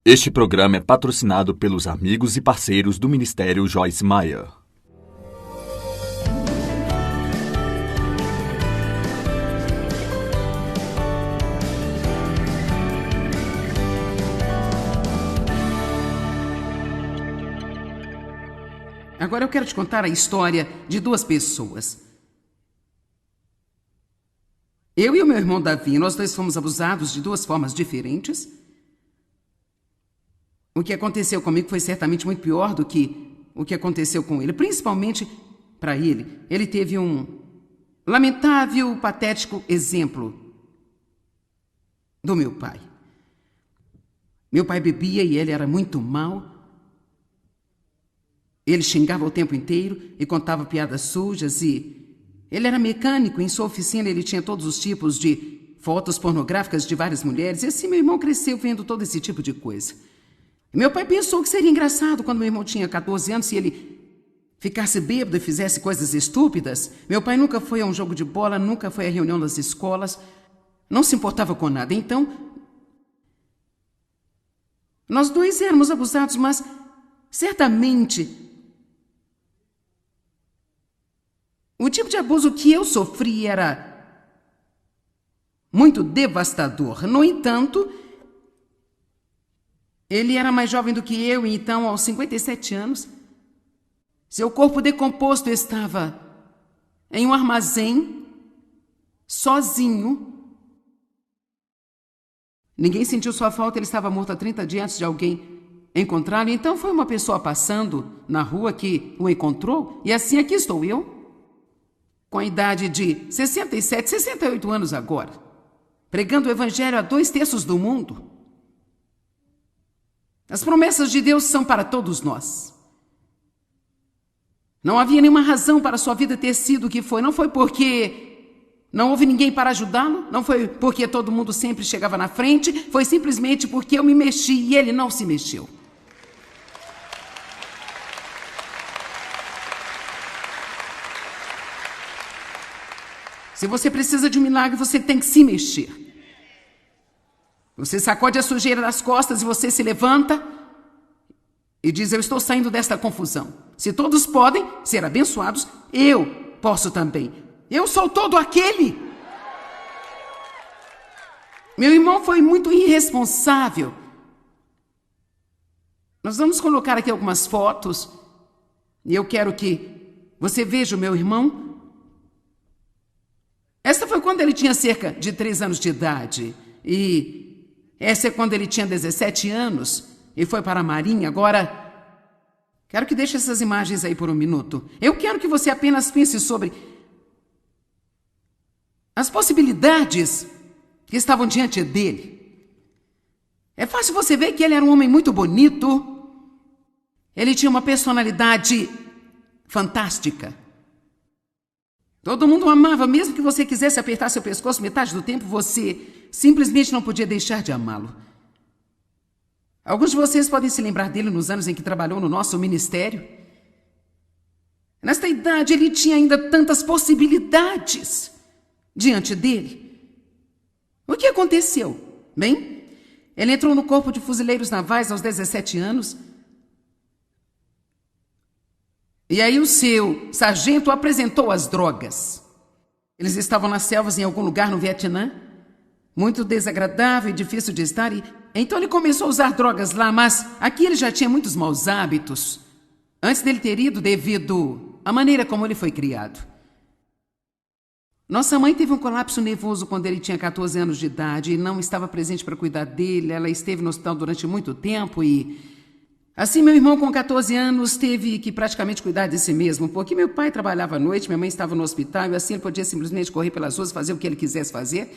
Este programa é patrocinado pelos amigos e parceiros do Ministério Joyce Meyer. Agora eu quero te contar a história de duas pessoas. Eu e o meu irmão Davi, nós dois fomos abusados de duas formas diferentes. O que aconteceu comigo foi certamente muito pior do que o que aconteceu com ele. Principalmente para ele. Ele teve um lamentável, patético exemplo do meu pai. Meu pai bebia e ele era muito mau. Ele xingava o tempo inteiro e contava piadas sujas e... Ele era mecânico, em sua oficina ele tinha todos os tipos de fotos pornográficas de várias mulheres. E assim meu irmão cresceu vendo todo esse tipo de coisa. Meu pai pensou que seria engraçado quando meu irmão tinha 14 anos se ele ficasse bêbado e fizesse coisas estúpidas. Meu pai nunca foi a um jogo de bola, nunca foi à reunião das escolas, não se importava com nada. Então, nós dois éramos abusados, mas certamente o tipo de abuso que eu sofri era muito devastador. No entanto, ele era mais jovem do que eu e então, aos 57 anos, seu corpo decomposto estava em um armazém, sozinho. Ninguém sentiu sua falta, ele estava morto há 30 dias antes de alguém encontrá-lo. Então foi uma pessoa passando na rua que o encontrou e assim aqui estou eu, com a idade de 67, 68 anos agora, pregando o evangelho a 2/3 do mundo. As promessas de Deus são para todos nós. Não havia nenhuma razão para sua vida ter sido o que foi. Não foi porque não houve ninguém para ajudá-lo. Não foi porque todo mundo sempre chegava na frente. Foi simplesmente porque eu me mexi e ele não se mexeu. Se você precisa de um milagre, você tem que se mexer. Você sacode a sujeira das costas e você se levanta e diz: eu estou saindo desta confusão. Se todos podem ser abençoados, eu posso também. Eu sou todo aquele. Meu irmão foi muito irresponsável. Nós vamos colocar aqui algumas fotos e eu quero que você veja o meu irmão. Essa foi quando ele tinha cerca de 3 anos de idade. E essa é quando ele tinha 17 anos e foi para a Marinha. Agora, quero que deixe essas imagens aí por um minuto. Eu quero que você apenas pense sobre as possibilidades que estavam diante dele. É fácil você ver que ele era um homem muito bonito. Ele tinha uma personalidade fantástica. Todo mundo o amava, mesmo que você quisesse apertar seu pescoço metade do tempo, você simplesmente não podia deixar de amá-lo. Alguns de vocês podem se lembrar dele nos anos em que trabalhou no nosso ministério. Nesta idade, ele tinha ainda tantas possibilidades diante dele. O que aconteceu? Bem, ele entrou no Corpo de Fuzileiros Navais aos 17 anos. E aí o seu sargento apresentou as drogas. Eles estavam nas selvas em algum lugar no Vietnã. Muito desagradável e difícil de estar. Então ele começou a usar drogas lá, mas aqui ele já tinha muitos maus hábitos. Antes dele ter ido devido à maneira como ele foi criado. Nossa mãe teve um colapso nervoso quando ele tinha 14 anos de idade e não estava presente para cuidar dele. Ela esteve no hospital durante muito tempo e... Assim, meu irmão, com 14 anos, teve que praticamente cuidar de si mesmo, porque meu pai trabalhava à noite, minha mãe estava no hospital, e assim ele podia simplesmente correr pelas ruas, fazer o que ele quisesse fazer.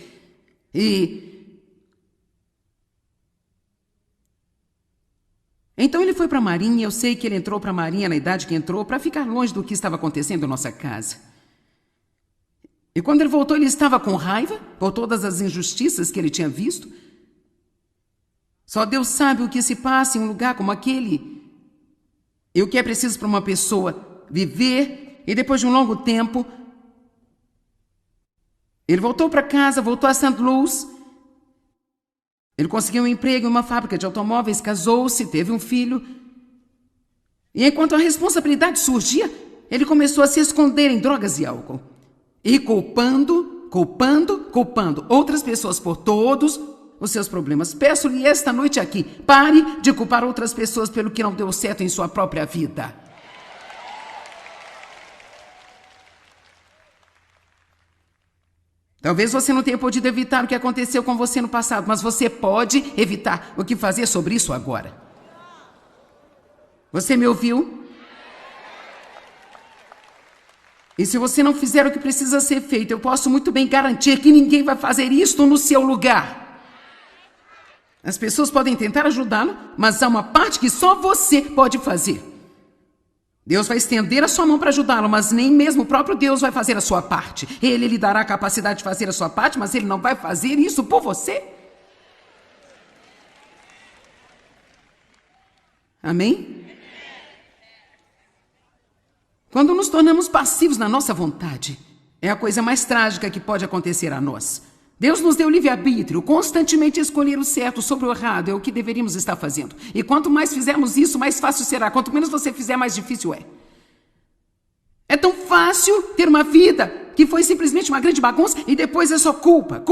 Então ele foi para a Marinha. Eu sei que ele entrou para a Marinha na idade que entrou, para ficar longe do que estava acontecendo em nossa casa. E quando ele voltou, ele estava com raiva por todas as injustiças que ele tinha visto. Só Deus sabe o que se passa em um lugar como aquele. E o que é preciso para uma pessoa viver. E depois de um longo tempo, ele voltou para casa, voltou a St. Louis. Ele conseguiu um emprego em uma fábrica de automóveis, casou-se, teve um filho. E enquanto a responsabilidade surgia, ele começou a se esconder em drogas e álcool. E culpando outras pessoas por todos os seus problemas. Peço-lhe esta noite aqui, pare de culpar outras pessoas pelo que não deu certo em sua própria vida. Talvez você não tenha podido evitar o que aconteceu com você no passado, mas você pode evitar o que fazer sobre isso agora. Você me ouviu? E se você não fizer o que precisa ser feito, eu posso muito bem garantir que ninguém vai fazer isto no seu lugar. As pessoas podem tentar ajudá-lo, mas há uma parte que só você pode fazer. Deus vai estender a sua mão para ajudá-lo, mas nem mesmo o próprio Deus vai fazer a sua parte. Ele lhe dará a capacidade de fazer a sua parte, mas ele não vai fazer isso por você. Amém? Quando nos tornamos passivos na nossa vontade, é a coisa mais trágica que pode acontecer a nós. Deus nos deu livre-arbítrio, constantemente escolher o certo sobre o errado é o que deveríamos estar fazendo. E quanto mais fizermos isso, mais fácil será. Quanto menos você fizer, mais difícil é. É tão fácil ter uma vida que foi simplesmente uma grande bagunça e depois é só culpa.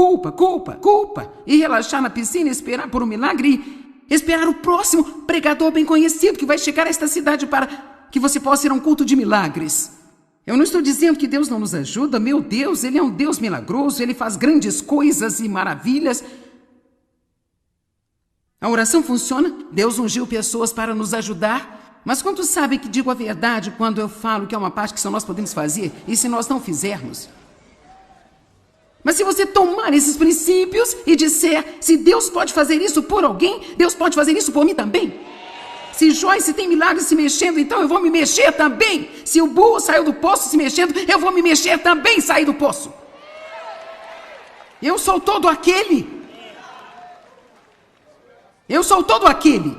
E relaxar na piscina, esperar por um milagre e esperar o próximo pregador bem conhecido que vai chegar a esta cidade para que você possa ir a um culto de milagres. Eu não estou dizendo que Deus não nos ajuda. Meu Deus, Ele é um Deus milagroso, Ele faz grandes coisas e maravilhas. A oração funciona, Deus ungiu pessoas para nos ajudar. Mas quantos sabem que digo a verdade quando eu falo que é uma parte que só nós podemos fazer? E se nós não fizermos? Mas se você tomar esses princípios e disser, se Deus pode fazer isso por alguém, Deus pode fazer isso por mim também. Se Joyce tem milagres se mexendo, então eu vou me mexer também. Se o burro saiu do poço se mexendo, eu vou me mexer também e sair do poço. Eu sou todo aquele. Eu sou todo aquele.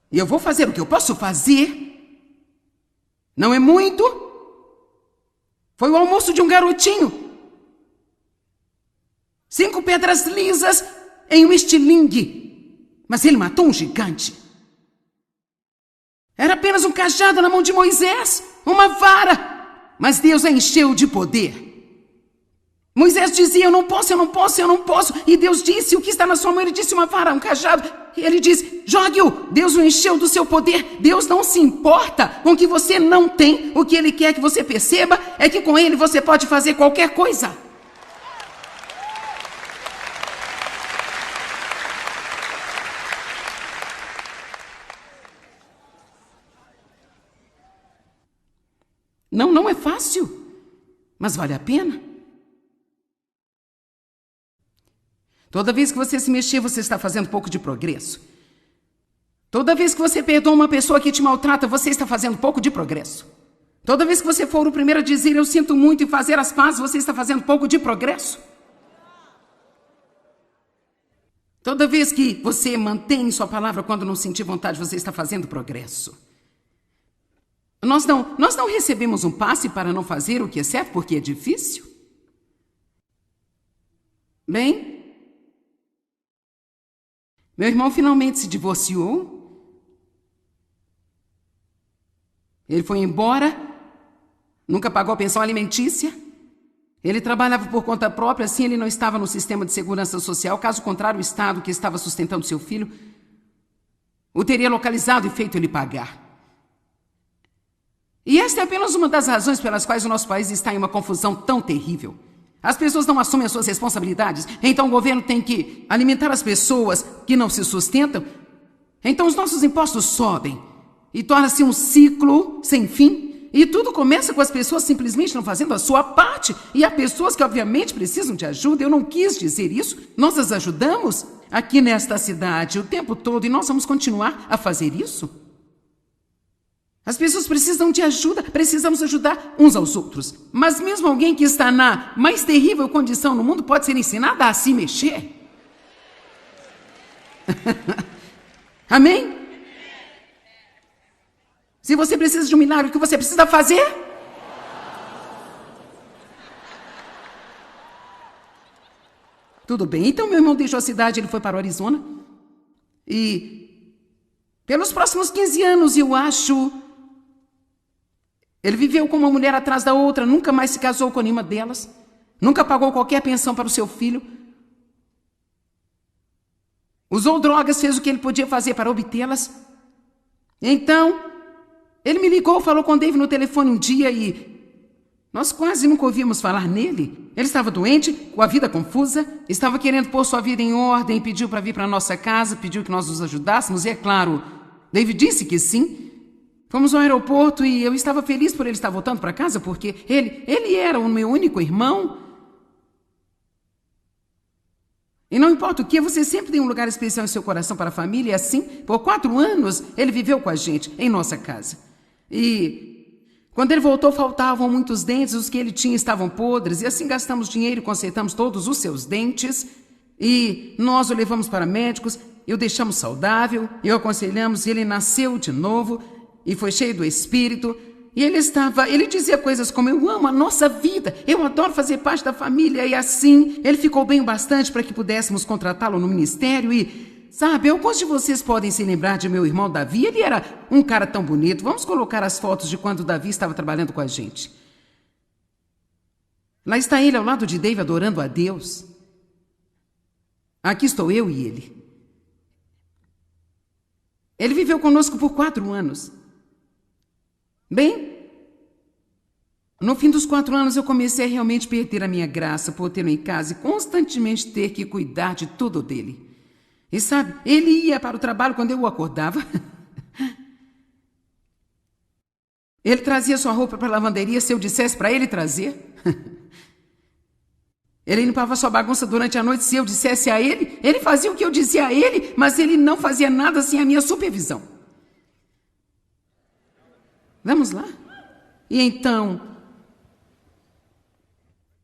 E eu vou fazer o que eu posso fazer. Não é muito. Foi o almoço de um garotinho. 5 pedras lisas em um estilingue. Mas ele matou um gigante. Era apenas um cajado na mão de Moisés, uma vara. Mas Deus a encheu de poder. Moisés dizia, eu não posso. E Deus disse, o que está na sua mão? Ele disse, uma vara, um cajado. E ele disse, jogue-o. Deus o encheu do seu poder. Deus não se importa com o que você não tem. O que Ele quer que você perceba é que com Ele você pode fazer qualquer coisa. Não é fácil, mas vale a pena. Toda vez que você se mexer, você está fazendo pouco de progresso. Toda vez que você perdoa uma pessoa que te maltrata, você está fazendo pouco de progresso. Toda vez que você for o primeiro a dizer, eu sinto muito e fazer as pazes, você está fazendo pouco de progresso. Toda vez que você mantém sua palavra quando não sentir vontade, você está fazendo progresso. Nós não recebemos um passe para não fazer o que é certo porque é difícil? Bem, meu irmão finalmente se divorciou. Ele foi embora, nunca pagou a pensão alimentícia. Ele trabalhava por conta própria, assim ele não estava no sistema de segurança social. Caso contrário, o Estado que estava sustentando seu filho o teria localizado e feito ele pagar. E esta é apenas uma das razões pelas quais o nosso país está em uma confusão tão terrível. As pessoas não assumem as suas responsabilidades, então o governo tem que alimentar as pessoas que não se sustentam. Então os nossos impostos sobem e torna-se um ciclo sem fim. E tudo começa com as pessoas simplesmente não fazendo a sua parte. E há pessoas que obviamente precisam de ajuda. Eu não quis dizer isso. Nós as ajudamos aqui nesta cidade o tempo todo e nós vamos continuar a fazer isso. As pessoas precisam de ajuda, precisamos ajudar uns aos outros. Mas mesmo alguém que está na mais terrível condição no mundo pode ser ensinada a se mexer. Amém? Se você precisa de um milagre, o que você precisa fazer? tudo bem. Então meu irmão deixou a cidade, ele foi para o Arizona. E pelos próximos 15 anos, eu acho, ele viveu com uma mulher atrás da outra, nunca mais se casou com nenhuma delas, nunca pagou qualquer pensão para o seu filho. Usou drogas, fez o que ele podia fazer para obtê-las. Então, ele me ligou, falou com o Dave no telefone um dia e nós quase nunca ouvimos falar nele. Ele estava doente, com a vida confusa, estava querendo pôr sua vida em ordem, pediu para vir para a nossa casa, pediu que nós os ajudássemos e, é claro, Dave disse que sim. Fomos ao aeroporto e eu estava feliz por ele estar voltando para casa porque ele era o meu único irmão. E não importa o que, você sempre tem um lugar especial em seu coração para a família. E assim, por 4 anos, ele viveu com a gente, em nossa casa. E quando ele voltou, faltavam muitos dentes, os que ele tinha estavam podres. E assim gastamos dinheiro e consertamos todos os seus dentes. E nós o levamos para médicos, e o deixamos saudável, e o aconselhamos, e ele nasceu de novo, e foi cheio do Espírito. E ele dizia coisas como, eu amo a nossa vida, eu adoro fazer parte da família. E assim, ele ficou bem bastante para que pudéssemos contratá-lo no ministério. E, sabe, alguns de vocês podem se lembrar de meu irmão Davi. Ele era um cara tão bonito. Vamos colocar as fotos de quando Davi estava trabalhando com a gente. Lá está ele ao lado de Dave adorando a Deus. Aqui estou eu e ele. Ele viveu conosco por 4 anos. Bem, no fim dos 4 anos eu comecei a realmente perder a minha graça por tê-lo em casa e constantemente ter que cuidar de tudo dele. E sabe, ele ia para o trabalho quando eu o acordava. Ele trazia sua roupa para a lavanderia se eu dissesse para ele trazer. Ele limpava sua bagunça durante a noite se eu dissesse a ele. Ele fazia o que eu dizia a ele, mas ele não fazia nada sem a minha supervisão. Vamos lá? E então...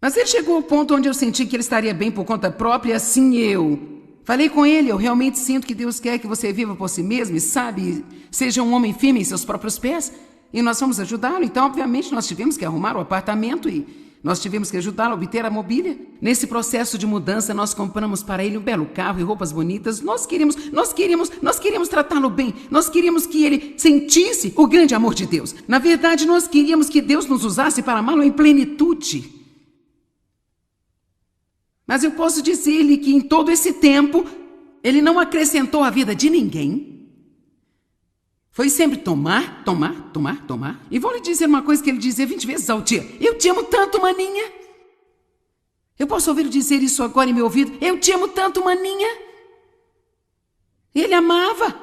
Mas ele chegou ao ponto onde eu senti que ele estaria bem por conta própria, e assim eu falei com ele, eu realmente sinto que Deus quer que você viva por si mesmo e, sabe, seja um homem firme em seus próprios pés, e nós vamos ajudá-lo. Então, obviamente, nós tivemos que arrumar o apartamento e nós tivemos que ajudá-lo a obter a mobília. Nesse processo de mudança, nós compramos para ele um belo carro e roupas bonitas. Nós queríamos tratá-lo bem. Nós queríamos que ele sentisse o grande amor de Deus. Na verdade, nós queríamos que Deus nos usasse para amá-lo em plenitude. Mas eu posso dizer-lhe que em todo esse tempo, ele não acrescentou à vida de ninguém. Foi sempre tomar. E vou lhe dizer uma coisa que ele dizia 20 vezes ao dia. Eu te amo tanto, maninha. Eu posso ouvir dizer isso agora em meu ouvido. Eu te amo tanto, maninha. Ele amava.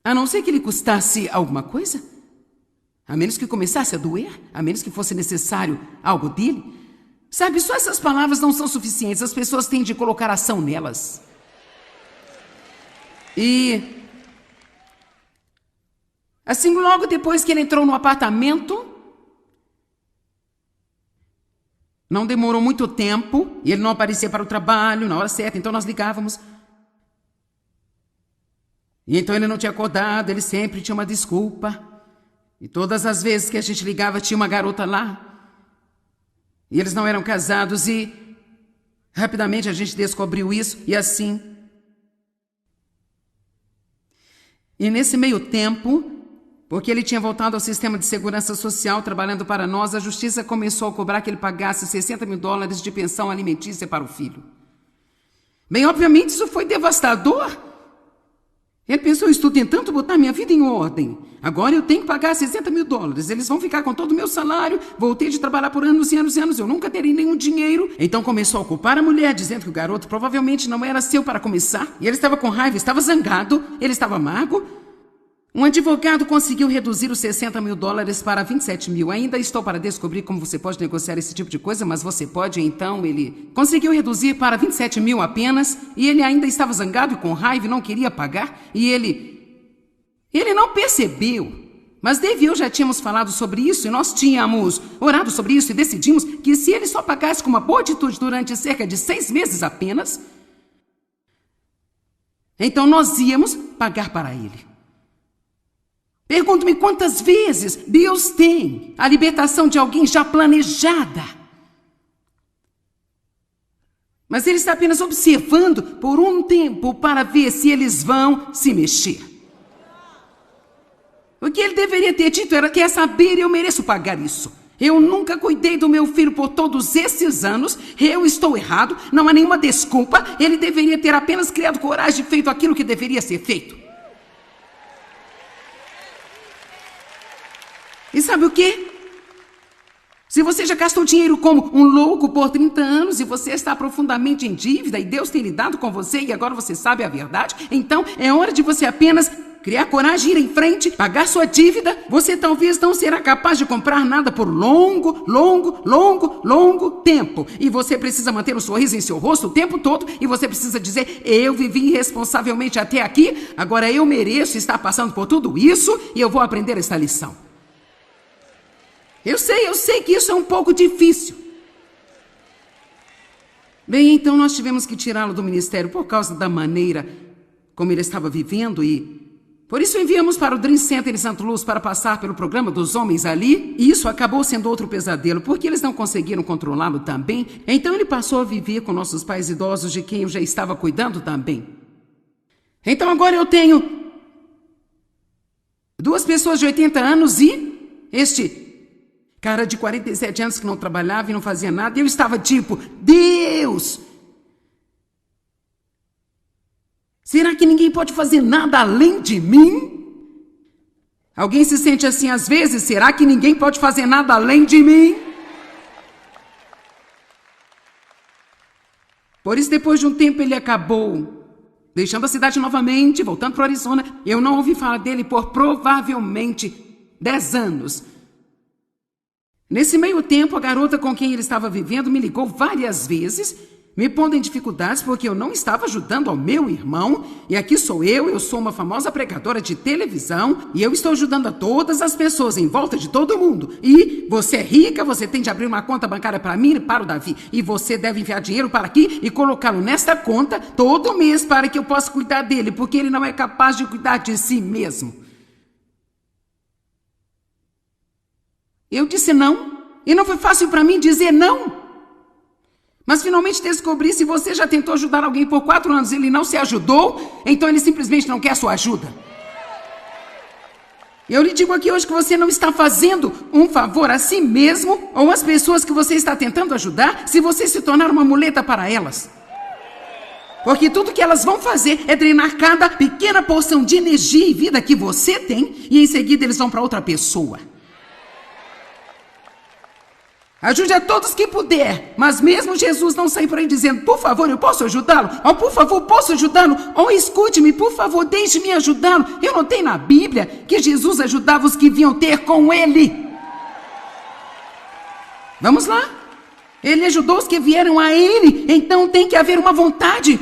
A não ser que lhe custasse alguma coisa. A menos que começasse a doer. A menos que fosse necessário algo dele. Sabe, só essas palavras não são suficientes. As pessoas têm de colocar ação nelas. E assim, logo depois que ele entrou no apartamento, não demorou muito tempo, e ele não aparecia para o trabalho na hora certa, então nós ligávamos. E então ele não tinha acordado, ele sempre tinha uma desculpa. E todas as vezes que a gente ligava, tinha uma garota lá. E eles não eram casados e rapidamente a gente descobriu isso, e assim... E nesse meio tempo, porque ele tinha voltado ao sistema de segurança social trabalhando para nós, a justiça começou a cobrar que ele pagasse $60.000 de pensão alimentícia para o filho. Bem, obviamente isso foi devastador. Ele pensou, estou tentando botar minha vida em ordem. Agora eu tenho que pagar $60.000. Eles vão ficar com todo o meu salário. Voltei de trabalhar por anos e anos e anos. Eu nunca terei nenhum dinheiro. Então começou a culpar a mulher, dizendo que o garoto provavelmente não era seu para começar. E ele estava com raiva, estava zangado, ele estava amargo. Um advogado conseguiu reduzir os $60.000 para 27 mil. Ainda estou para descobrir como você pode negociar esse tipo de coisa, mas você pode, então ele conseguiu reduzir para 27 mil apenas, e ele ainda estava zangado e com raiva e não queria pagar, e ele não percebeu. Mas Dave e eu já tínhamos falado sobre isso, e nós tínhamos orado sobre isso, e decidimos que se ele só pagasse com uma boa atitude durante cerca de 6 meses apenas, então nós íamos pagar para ele. Pergunto-me quantas vezes Deus tem a libertação de alguém já planejada. Mas ele está apenas observando por um tempo para ver se eles vão se mexer. O que ele deveria ter dito era: quer saber, eu mereço pagar isso. Eu nunca cuidei do meu filho por todos esses anos, eu estou errado, não há nenhuma desculpa, ele deveria ter apenas criado coragem e feito aquilo que deveria ser feito. E sabe o quê? Se você já gastou dinheiro como um louco por 30 anos e você está profundamente em dívida e Deus tem lidado com você e agora você sabe a verdade, então é hora de você apenas criar coragem, ir em frente, pagar sua dívida. Você talvez não será capaz de comprar nada por longo tempo. E você precisa manter um sorriso em seu rosto o tempo todo. E você precisa dizer: eu vivi irresponsavelmente até aqui, agora eu mereço estar passando por tudo isso e eu vou aprender esta lição. Eu sei que isso é um pouco difícil. Bem, então nós tivemos que tirá-lo do ministério por causa da maneira como ele estava vivendo e por isso enviamos para o Dream Center em St. Louis para passar pelo programa dos homens ali, e isso acabou sendo outro pesadelo, porque eles não conseguiram controlá-lo também. Então ele passou a viver com nossos pais idosos, de quem eu já estava cuidando também. Então agora eu tenho 2 pessoas de 80 anos e este cara de 47 anos que não trabalhava e não fazia nada. E eu estava tipo: Deus! Será que ninguém pode fazer nada além de mim? Alguém se sente assim às vezes? Será que ninguém pode fazer nada além de mim? Por isso, depois de um tempo, ele acabou deixando a cidade novamente, voltando para o Arizona. Eu não ouvi falar dele por provavelmente 10 anos. Nesse meio tempo, a garota com quem ele estava vivendo me ligou várias vezes, me pondo em dificuldades porque eu não estava ajudando ao meu irmão. E aqui sou eu sou uma famosa pregadora de televisão e eu estou ajudando a todas as pessoas em volta de todo mundo. E você é rica, você tem de abrir uma conta bancária para mim e para o Davi. E você deve enviar dinheiro para aqui e colocá-lo nesta conta todo mês para que eu possa cuidar dele, porque ele não é capaz de cuidar de si mesmo. Eu disse não, e não foi fácil para mim dizer não. Mas finalmente descobri: se você já tentou ajudar alguém por 4 anos e ele não se ajudou, então ele simplesmente não quer sua ajuda. Eu lhe digo aqui hoje que você não está fazendo um favor a si mesmo ou às pessoas que você está tentando ajudar se você se tornar uma muleta para elas. Porque tudo que elas vão fazer é drenar cada pequena porção de energia e vida que você tem e em seguida eles vão para outra pessoa. Ajude a todos que puder, mas mesmo Jesus não sai por aí dizendo: por favor, eu posso ajudá-lo? Ou por favor, posso ajudá-lo? Ou escute-me, por favor, deixe-me ajudá-lo. Eu não tenho na Bíblia que Jesus ajudava os que vinham ter com ele. Vamos lá. Ele ajudou os que vieram a ele, então tem que haver uma vontade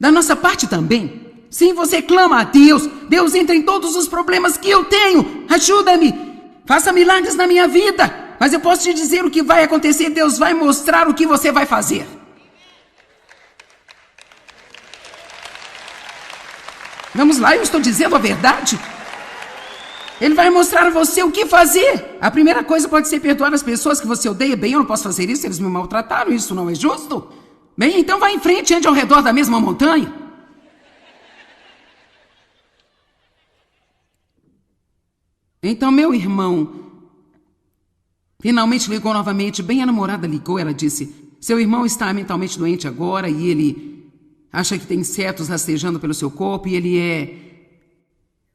da nossa parte também. Sim, você clama a Deus. Deus entra em todos os problemas que eu tenho. Ajuda-me. Faça milagres na minha vida. Mas eu posso te dizer o que vai acontecer. Deus vai mostrar o que você vai fazer. Vamos lá, eu estou dizendo a verdade. Ele vai mostrar a você o que fazer. A primeira coisa pode ser perdoar as pessoas que você odeia. Bem, eu não posso fazer isso, eles me maltrataram, isso não é justo. Bem, então vá em frente e ande ao redor da mesma montanha. Então meu irmão finalmente ligou novamente. Bem, a namorada ligou, ela disse: seu irmão está mentalmente doente agora e ele acha que tem insetos rastejando pelo seu corpo e ele é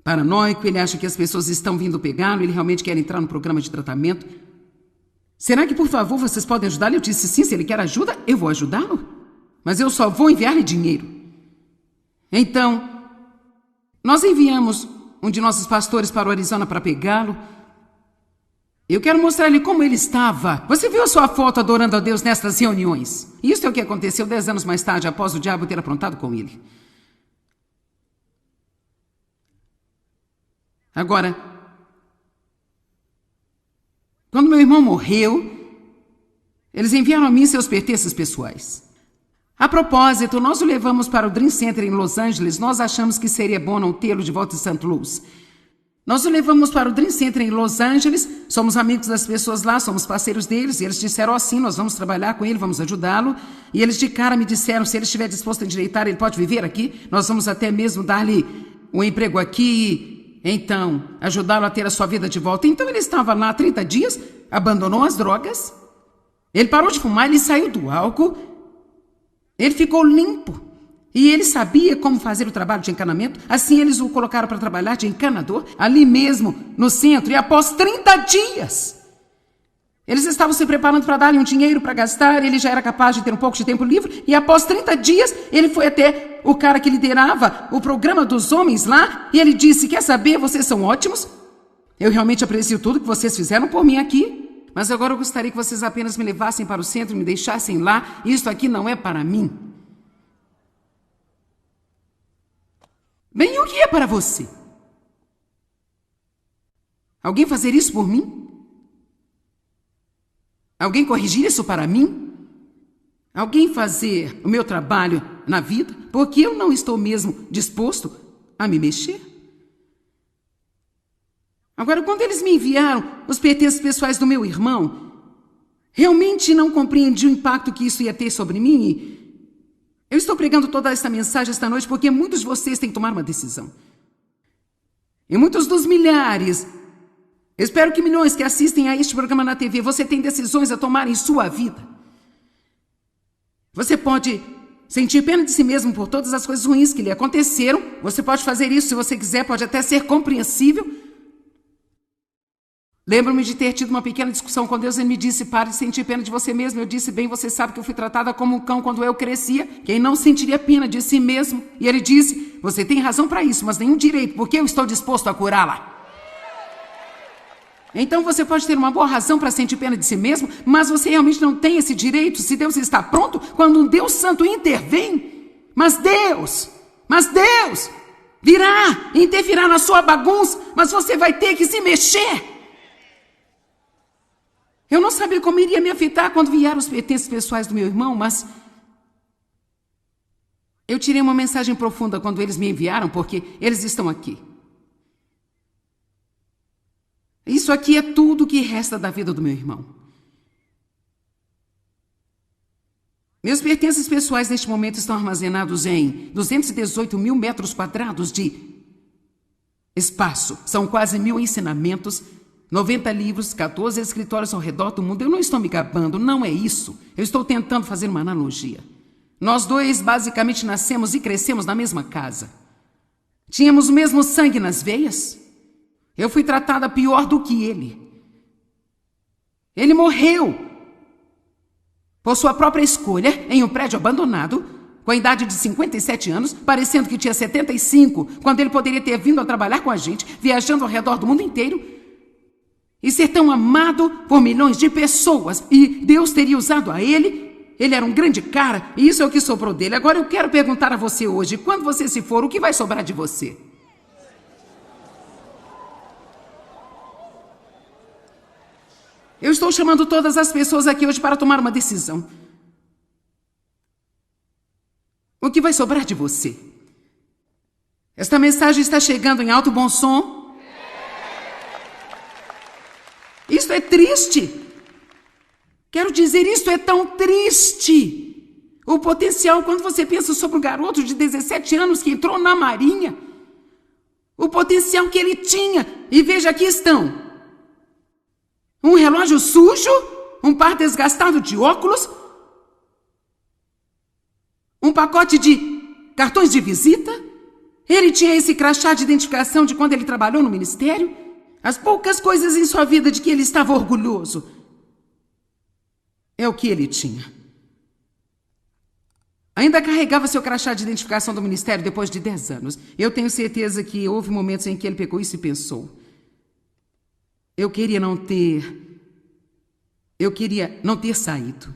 paranoico, ele acha que as pessoas estão vindo pegá-lo, ele realmente quer entrar no programa de tratamento. Será que, por favor, vocês podem ajudá-lo? Eu disse: sim, se ele quer ajuda, eu vou ajudá-lo, mas eu só vou enviar-lhe dinheiro. Então, nós enviamos um de nossos pastores para o Arizona para pegá-lo. Eu quero mostrar-lhe como ele estava. Você viu a sua foto adorando a Deus nestas reuniões? Isso é o que aconteceu 10 anos mais tarde, após o diabo ter aprontado com ele. Agora, quando meu irmão morreu, eles enviaram a mim seus pertences pessoais. A propósito, nós o levamos para o Dream Center em Los Angeles. Nós achamos que seria bom não tê-lo de volta em St. Louis. Nós o levamos para o Dream Center em Los Angeles, somos amigos das pessoas lá, somos parceiros deles, e eles disseram sim, nós vamos trabalhar com ele, vamos ajudá-lo. E eles de cara me disseram, se ele estiver disposto a endireitar, ele pode viver aqui, nós vamos até mesmo dar-lhe um emprego aqui, então, ajudá-lo a ter a sua vida de volta. Então ele estava lá há 30 dias, abandonou as drogas, ele parou de fumar, ele saiu do álcool, ele ficou limpo. E ele sabia como fazer o trabalho de encanamento, assim eles o colocaram para trabalhar de encanador, ali mesmo, no centro, e após 30 dias, eles estavam se preparando para dar-lhe um dinheiro para gastar, ele já era capaz de ter um pouco de tempo livre, e após 30 dias, ele foi até o cara que liderava o programa dos homens lá, e ele disse, quer saber, vocês são ótimos, eu realmente aprecio tudo que vocês fizeram por mim aqui, mas agora eu gostaria que vocês apenas me levassem para o centro, me deixassem lá, isso aqui não é para mim. Bem, e o que é para você? Alguém fazer isso por mim? Alguém corrigir isso para mim? Alguém fazer o meu trabalho na vida? Porque eu não estou mesmo disposto a me mexer. Agora, quando eles me enviaram os pertences pessoais do meu irmão, realmente não compreendi o impacto que isso ia ter sobre mim e eu estou pregando toda essa mensagem esta noite porque muitos de vocês têm que tomar uma decisão. E muitos dos milhares, espero que milhões que assistem a este programa na TV, você tem decisões a tomar em sua vida. Você pode sentir pena de si mesmo por todas as coisas ruins que lhe aconteceram. Você pode fazer isso se você quiser, pode até ser compreensível. Lembro-me de ter tido uma pequena discussão com Deus e ele me disse, pare de sentir pena de você mesmo. Eu disse, bem, você sabe que eu fui tratada como um cão quando eu crescia. Quem não sentiria pena de si mesmo? E ele disse, você tem razão para isso, mas nenhum direito, porque eu estou disposto a curá-la. Então você pode ter uma boa razão para sentir pena de si mesmo, mas você realmente não tem esse direito se Deus está pronto quando um Deus Santo intervém. Mas Deus virá, intervirá na sua bagunça, mas você vai ter que se mexer. Eu não sabia como iria me afetar quando vieram os pertences pessoais do meu irmão, mas eu tirei uma mensagem profunda quando eles me enviaram, porque eles estão aqui. Isso aqui é tudo que resta da vida do meu irmão. Meus pertences pessoais neste momento estão armazenados em 218 mil metros quadrados de espaço. São quase 1000 ensinamentos, 90 livros, 14 escritórios ao redor do mundo. Eu não estou me gabando, não é isso. Eu estou tentando fazer uma analogia. Nós dois basicamente nascemos e crescemos na mesma casa. Tínhamos o mesmo sangue nas veias. Eu fui tratada pior do que ele. Ele morreu por sua própria escolha em um prédio abandonado, com a idade de 57 anos, parecendo que tinha 75, quando ele poderia ter vindo a trabalhar com a gente, viajando ao redor do mundo inteiro, e ser tão amado por milhões de pessoas, e Deus teria usado a ele. Ele era um grande cara, e isso é o que sobrou dele. Agora eu quero perguntar a você hoje, quando você se for, o que vai sobrar de você? Eu estou chamando todas as pessoas aqui hoje para tomar uma decisão. O que vai sobrar de você? Esta mensagem está chegando em alto bom som. Isto é triste. Quero dizer, isto é tão triste. O potencial, quando você pensa sobre um garoto de 17 anos que entrou na Marinha, o potencial que ele tinha. E veja, aqui estão. Um relógio sujo, um par desgastado de óculos, um pacote de cartões de visita. Ele tinha esse crachá de identificação de quando ele trabalhou no ministério. As poucas coisas em sua vida de que ele estava orgulhoso é o que ele tinha. Ainda carregava seu crachá de identificação do ministério depois de 10 anos. Eu tenho certeza que houve momentos em que ele pegou isso e pensou: eu queria não ter saído.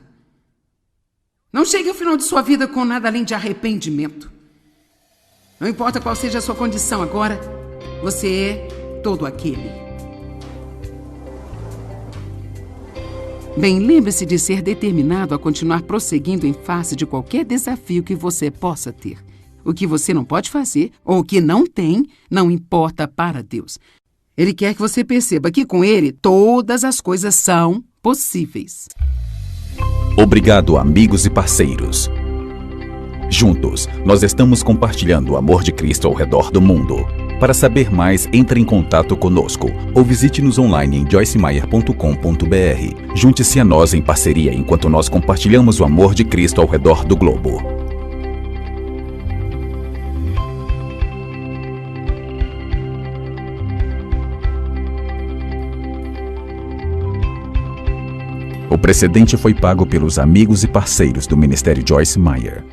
Não chegue ao final de sua vida com nada além de arrependimento. Não importa qual seja a sua condição agora, você é todo aquele. Bem, lembre-se de ser determinado a continuar prosseguindo em face de qualquer desafio que você possa ter. O que você não pode fazer ou o que não tem, não importa para Deus. Ele quer que você perceba que com ele todas as coisas são possíveis. Obrigado, amigos e parceiros. Juntos, nós estamos compartilhando o amor de Cristo ao redor do mundo. Para saber mais, entre em contato conosco ou visite-nos online em joycemeyer.com.br. Junte-se a nós em parceria enquanto nós compartilhamos o amor de Cristo ao redor do globo. O precedente foi pago pelos amigos e parceiros do Ministério Joyce Meyer.